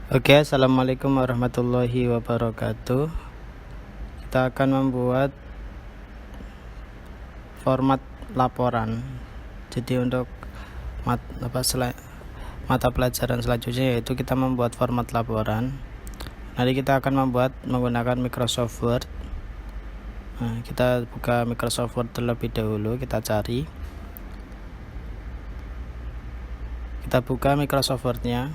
Oke, assalamualaikum warahmatullahi wabarakatuh. Kita akan membuat format laporan. Jadi untuk mata pelajaran selanjutnya yaitu kita membuat format laporan. Nanti kita akan membuat menggunakan Microsoft Word. Nah, kita buka Microsoft Word terlebih dahulu. Kita buka Microsoft Word-nya.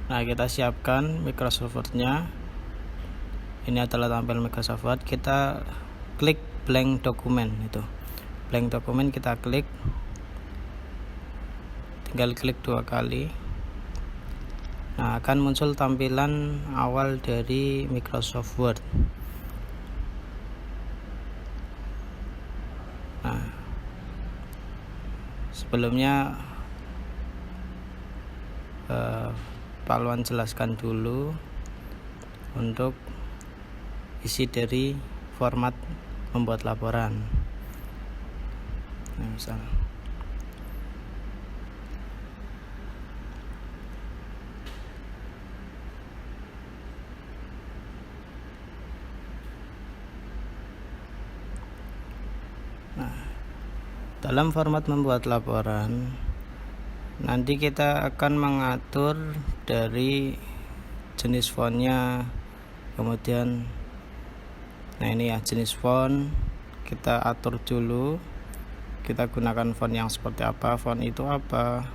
Nah, kita siapkan Microsoft Word-nya. Ini adalah tampil Microsoft Word. Kita klik blank dokumen itu. Blank dokumen kita klik. Tinggal klik 2 kali. Nah, akan muncul tampilan awal dari Microsoft Word. Nah, sebelumnya Pak Luan jelaskan dulu untuk isi dari format membuat laporan. Nah, misal dalam format membuat laporan, nanti kita akan mengatur dari jenis fontnya, kemudian ini ya jenis font kita atur dulu, kita gunakan font yang seperti apa, font itu apa.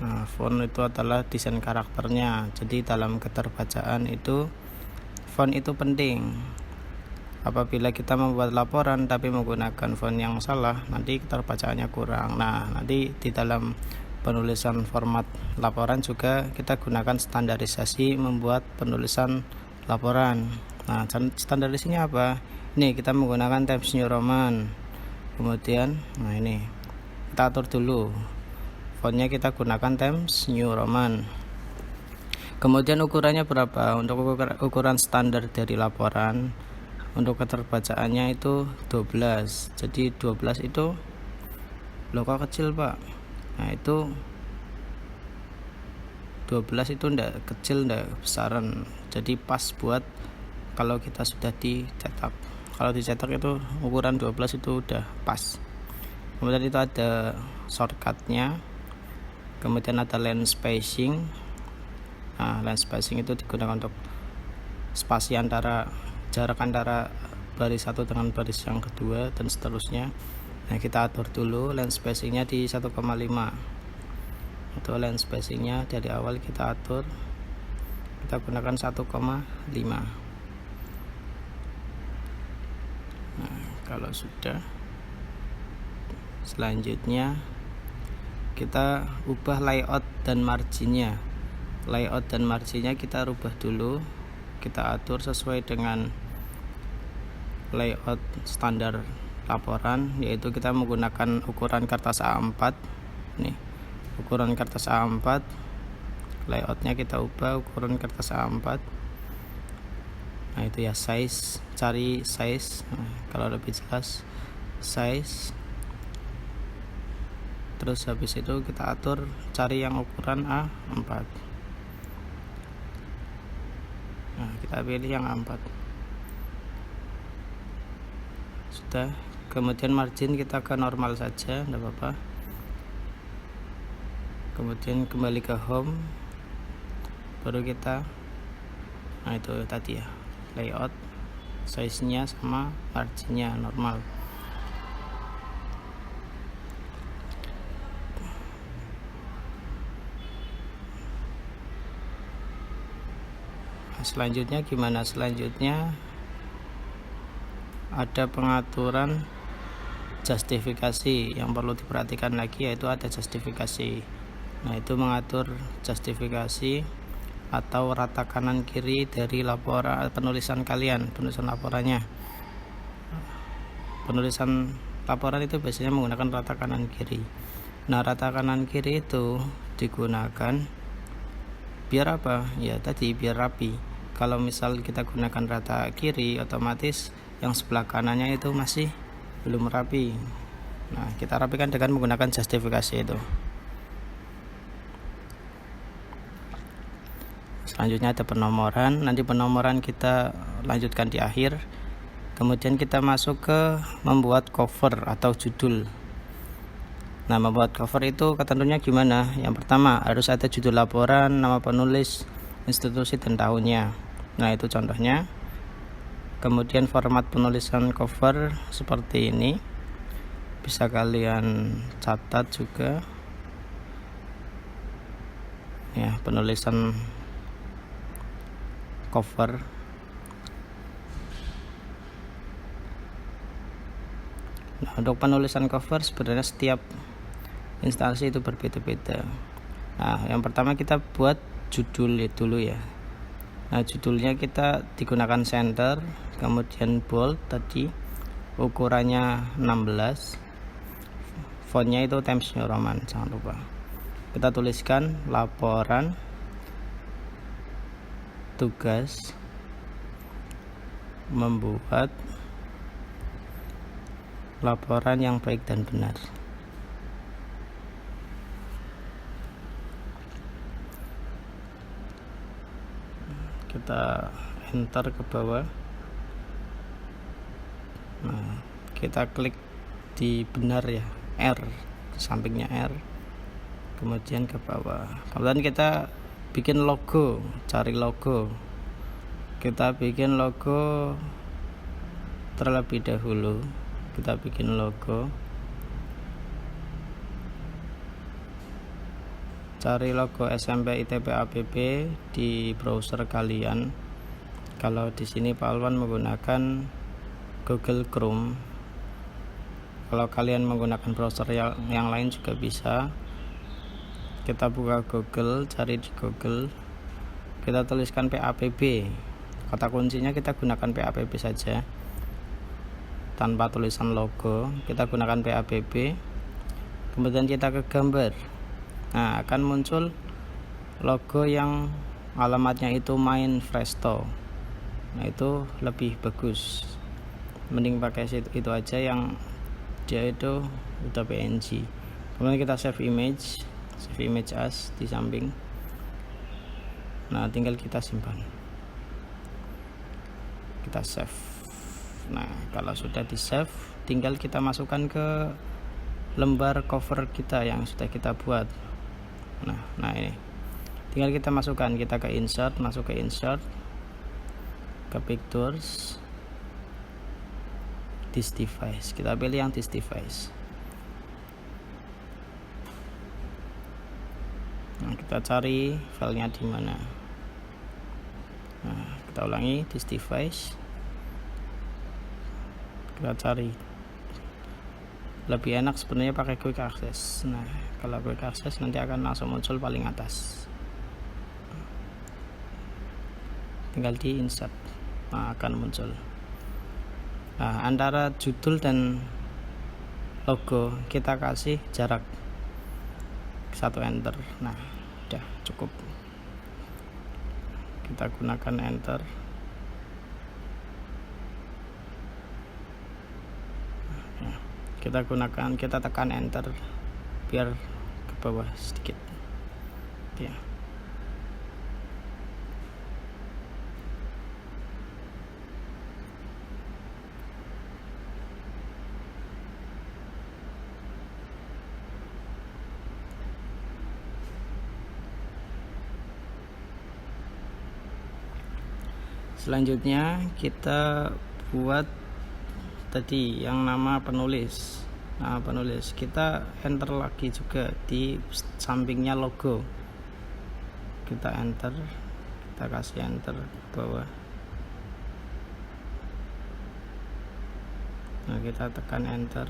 Nah, font itu adalah desain karakternya, jadi dalam keterbacaan itu font itu penting. Apabila kita membuat laporan tapi menggunakan font yang salah, nanti keterbacaannya kurang. Nah, nanti di dalam penulisan format laporan juga kita gunakan standarisasi membuat penulisan laporan. Nah, standarisasinya apa? Ini kita menggunakan Times New Roman. Kemudian, nah ini kita atur dulu. Fontnya kita gunakan Times New Roman. Kemudian ukurannya berapa? Untuk ukuran standar dari laporan, untuk keterbacaannya itu 12. Jadi 12 itu loh kok kecil, Pak? Nah, itu 12 itu enggak kecil, enggak besaran. Jadi pas buat kalau kita sudah dicetak. Kalau dicetak itu ukuran 12 itu udah pas. Kemudian itu ada shortcutnya. Kemudian ada line spacing. Nah, line spacing itu digunakan untuk spasi jarak antara baris satu dengan baris yang kedua dan seterusnya. Nah, kita atur dulu line spacingnya di 1,5. Itu line spacingnya dari awal kita atur, kita gunakan 1,5. Nah, kalau sudah, selanjutnya kita ubah layout dan marginnya. Layout dan marginnya kita rubah dulu, kita atur sesuai dengan layout standar laporan, yaitu kita menggunakan ukuran kertas A4. Nih, ukuran kertas A4, layoutnya kita ubah ukuran kertas A4. Nah, itu ya, size, cari size. Nah, kalau lebih jelas size. Terus habis itu kita atur cari yang ukuran A4. Nah, kita pilih yang A4. Sudah. Kemudian margin kita ke normal saja, tidak apa-apa. Kemudian kembali ke home, baru kita, nah itu tadi ya, layout, size nya sama marginnya normal. Nah, selanjutnya gimana? Selanjutnya ada pengaturan justifikasi yang perlu diperhatikan lagi, yaitu ada justifikasi. Nah, itu mengatur justifikasi atau rata kanan kiri dari laporan penulisan kalian, penulisan laporannya. Penulisan laporan itu biasanya menggunakan rata kanan kiri. Nah, rata kanan kiri itu digunakan biar apa? Ya tadi biar rapi. Kalau misal kita gunakan rata kiri, otomatis yang sebelah kanannya itu masih belum rapi. Nah, kita rapikan dengan menggunakan justifikasi itu. Selanjutnya ada penomoran, nanti penomoran kita lanjutkan di akhir. Kemudian kita masuk ke membuat cover atau judul. Nah, membuat cover itu ketentuannya gimana? Yang pertama, harus ada judul laporan, nama penulis, institusi, dan tahunnya. Nah, itu contohnya. Kemudian format penulisan cover seperti ini, bisa kalian catat juga ya, penulisan cover. Nah, untuk penulisan cover sebenarnya setiap instansi itu berbeda-beda. Nah, yang pertama kita buat judul dulu ya. Nah, judulnya kita digunakan center, kemudian bold tadi, ukurannya 16, fontnya itu Times New Roman, jangan lupa. Kita tuliskan laporan tugas membuat laporan yang baik dan benar. Kita enter ke bawah. Nah, kita klik di benar ya, R, sampingnya R, kemudian ke bawah. Kemudian kita bikin logo, cari logo. Kita bikin logo terlebih dahulu. Kita bikin logo, cari logo SMP ITB APB di browser kalian. Kalau di sini Pak Alwan menggunakan Google Chrome. Kalau kalian menggunakan browser yang lain juga bisa. Kita buka Google, cari di Google, kita tuliskan PAPB. Kata kuncinya kita gunakan PAPB saja, tanpa tulisan logo. Kita gunakan PAPB. Kemudian kita ke gambar. Nah, akan muncul logo yang alamatnya itu main Presto. Nah, itu lebih bagus. Mending pakai itu aja yang dia itu udah PNG. Kemudian kita save image as di samping. Nah, tinggal kita simpan, kita save. Nah, kalau sudah di save, tinggal kita masukkan ke lembar cover kita yang sudah kita buat. Nah ini tinggal kita masukkan, kita ke insert, masuk ke insert, ke pictures, this device, kita pilih yang this device. Nah, kita cari filenya di mana. Nah, kita ulangi, this device, kita cari. Lebih enak sebenarnya pakai quick access. Nah, kalau quick access nanti akan langsung muncul paling atas, tinggal di insert. Nah, akan muncul. Nah, antara judul dan logo kita kasih jarak 1 enter. Nah, udah cukup. Kita gunakan enter. Kita tekan enter biar ke bawah sedikit ya. Selanjutnya kita buat tadi yang nama penulis. Nah, penulis kita enter lagi juga di sampingnya logo. Kita enter, kita kasih enter ke bawah. Nah, kita tekan enter.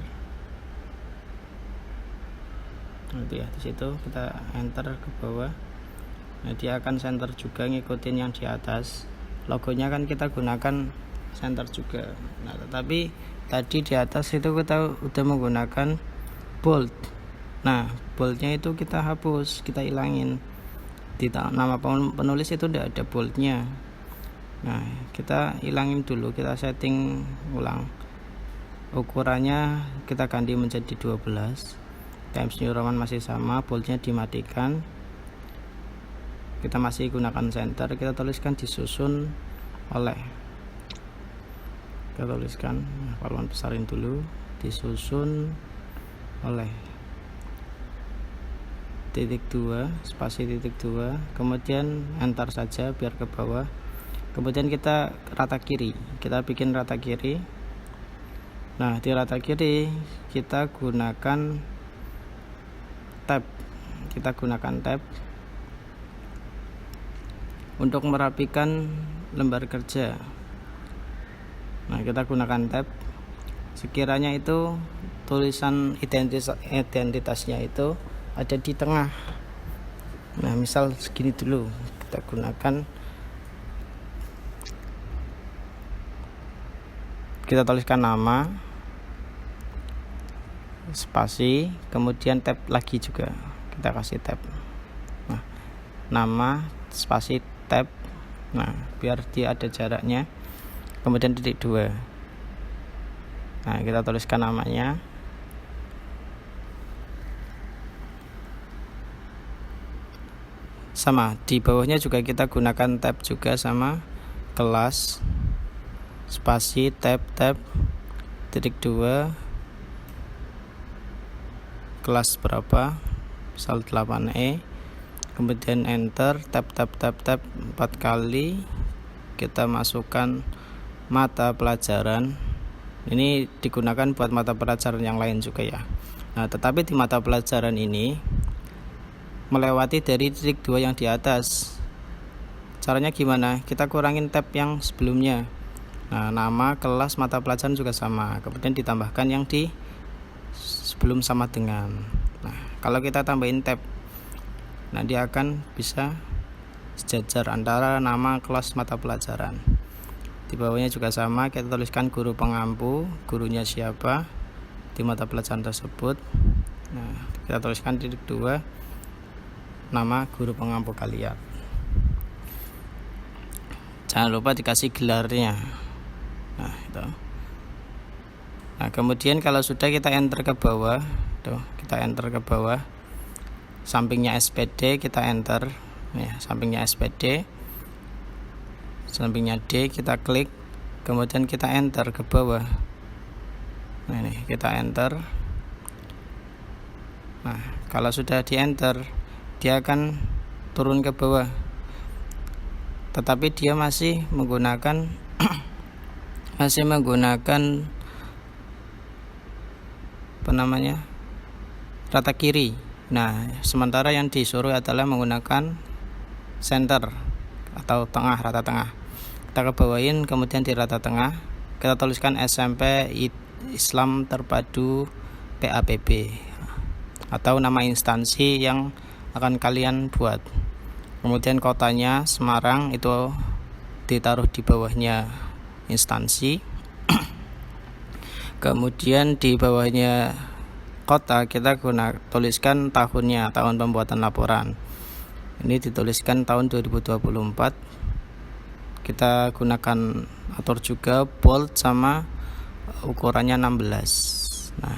Nanti ya, di situ kita enter ke bawah. Nah, dia akan center juga, ngikutin yang di atas. Logonya kan kita gunakan center juga. Nah, tetapi tadi di atas itu kita udah menggunakan bold. Nah, boldnya itu kita hapus, kita hilangin. Di nama penulis itu udah ada boldnya. Nah, kita hilangin dulu, kita setting ulang. Ukurannya kita ganti menjadi 12. Times New Roman masih sama, boldnya dimatikan. kita masih gunakan center, kita tuliskan disusun oleh. Kita tuliskan, haluan besarin dulu, disusun oleh .2 spasi .2, kemudian enter saja biar ke bawah. Kemudian kita rata kiri, kita bikin rata kiri. Nah, di rata kiri kita gunakan tab, untuk merapikan lembar kerja. Nah, kita gunakan tab. Sekiranya itu tulisan identitasnya itu ada di tengah. Nah, misal segini dulu, kita gunakan, kita tuliskan nama, spasi, kemudian tab lagi juga, kita kasih tab. Nah, nama, spasi, tab. Nah, biar dia ada jaraknya. Kemudian .2. Nah, kita tuliskan namanya. Sama, di bawahnya juga kita gunakan tab juga, sama, kelas, spasi, tab, .2, kelas berapa, misal 8E, kemudian enter, tab 4 kali, kita masukkan mata pelajaran. Ini digunakan buat mata pelajaran yang lain juga ya. Nah, tetapi di mata pelajaran ini melewati dari .2 yang di atas. Caranya gimana? Kita kurangin tab yang sebelumnya. Nah, nama, kelas, mata pelajaran juga sama. Kemudian ditambahkan yang di sebelum sama dengan. Nah, kalau kita tambahin tab, nah dia akan bisa sejajar antara nama, kelas, mata pelajaran. Di bawahnya juga sama, kita tuliskan guru pengampu, gurunya siapa di mata pelajaran tersebut. Nah, kita tuliskan .2, nama guru pengampu kalian. Jangan lupa dikasih gelarnya. Nah, itu. Nah, kemudian kalau sudah, kita enter ke bawah. Tuh, kita enter ke bawah. Sampingnya SPD kita enter. Ya, sampingnya SPD. Sampingnya D kita klik. Kemudian kita enter ke bawah. Nah, ini kita enter. Nah, kalau sudah di enter, dia akan turun ke bawah. Tetapi dia masih menggunakan apa namanya, rata kiri. Nah, sementara yang disuruh adalah menggunakan center atau tengah, rata tengah. Kita kebawain, kemudian di rata tengah kita tuliskan SMP Islam Terpadu PAPB atau nama instansi yang akan kalian buat. Kemudian kotanya Semarang, itu ditaruh di bawahnya instansi. Kemudian di bawahnya kota kita tuliskan tahunnya, tahun pembuatan laporan. Ini dituliskan tahun 2024. Kita gunakan atur juga bold sama ukurannya 16. Nah,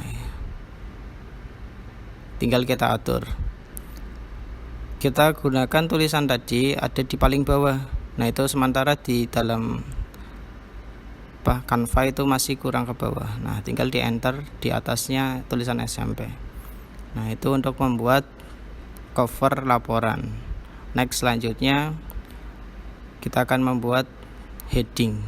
tinggal kita atur. Kita gunakan tulisan tadi ada di paling bawah. Nah, itu sementara di dalam Canva itu masih kurang ke bawah. Nah, tinggal di enter, di atasnya tulisan SMP. Nah, itu untuk membuat cover laporan. Next, selanjutnya kita akan membuat heading.